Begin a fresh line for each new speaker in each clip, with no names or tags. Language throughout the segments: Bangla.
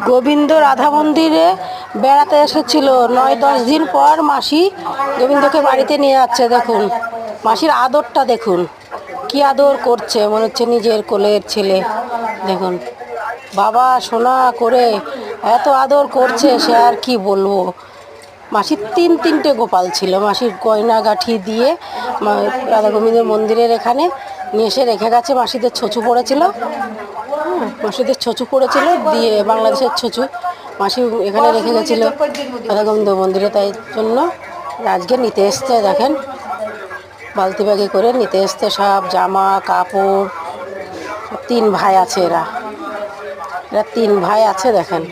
গোবিন্দ রাধা মন্দিরে বেড়াতে এসেছিল। 9-10 দিন পর মাসি গোবিন্দকে বাড়িতে নিয়ে যাচ্ছে। দেখুন মাসির আদরটা দেখুন, কি আদর করছে, মনে হচ্ছে নিজের কোলের ছেলে। দেখুন বাবা সোনা করে এত আদর করছে, সে আর কি বলবো। মাসির তিনটে গোপাল ছিল। মাসির গয়নাগাঠি দিয়ে রাধা গোবিন্দের মন্দিরের এখানে নিয়ে এসে রেখে গেছে। মাসিদের ছচু পড়েছিল, মাসিদের ছচু পড়েছিল, দিয়ে বাংলাদেশের ছচু মাসি এখানে রেখে গেছিলো রাধা গোবিন্দ মন্দিরে। তাই জন্য আজকে নিতে এসছে। দেখেন বালতি ব্যাগে করে নিতে এসছে সব জামা কাপড়। 3 ভাই আছে, এরা 3 ভাই আছে। দেখেন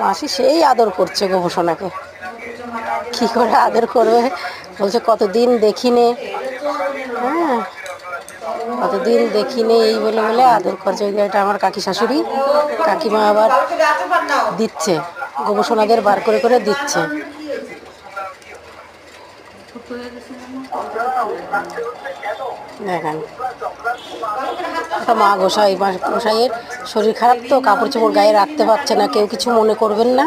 মাসি সেই আদর করছে গোপসোনাকে। কী করে আদর করবে, বলছে কতদিন দেখিনি। হ্যাঁ কতদিন দেখিনি এই বলে বলে আদর করছে। এটা আমার কাকি শাশুড়ি, কাকিমা আবার দিচ্ছে, গোপসোনাদের বার করে করে দিচ্ছে। দেখেন একটা মা গোসাইয়ের শরীর খারাপ তো, কাপড় চোপড় গায়ে রাখতে পারছে না। কেউ কিছু মনে করবেন না,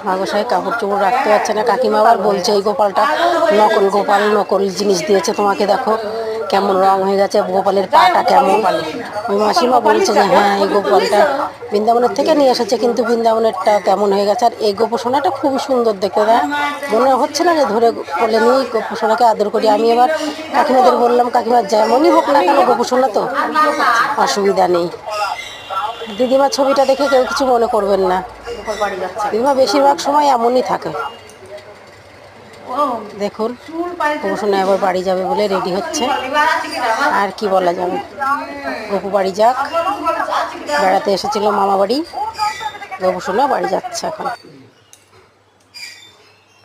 মা গোসাই কাপড় চোপড় রাখতে পারছে না। কাকিমা আবার বলছে এই গোপালটা নকল গোপাল, নকল জিনিস দিয়েছে তোমাকে, দেখো কেমন রং হয়ে গেছে, গোপালের পাটা কেমন। ওই মাসিমা বলছে যে হ্যাঁ এই গোপালটা বৃন্দাবনের থেকে নিয়ে এসেছে, কিন্তু বৃন্দাবনেরটা কেমন হয়ে গেছে। আর এই গোপসোনাটা খুবই সুন্দর দেখতে, দেয় মনে হচ্ছে না যে ধরে কোলে নিয়ে গোপসোনাকে আদর করি। আমি এবার কাকিমাদের বললাম, কাকিমা যেমনই হোক না কেন গোপসোনা তো অসুবিধা নেই। দিদিমার ছবিটা দেখে কেউ কিছু মনে করবেন না, দিদিমা বেশিরভাগ সময় এমনই থাকে। দেখুন গোপসোনা এবার বাড়ি যাবে বলে রেডি হচ্ছে। আর কি বলা যাবে, গোপু বাড়ি যাক, বেড়াতে এসেছিল মামা বাড়ি, গোপসোনা বাড়ি যাচ্ছে এখন।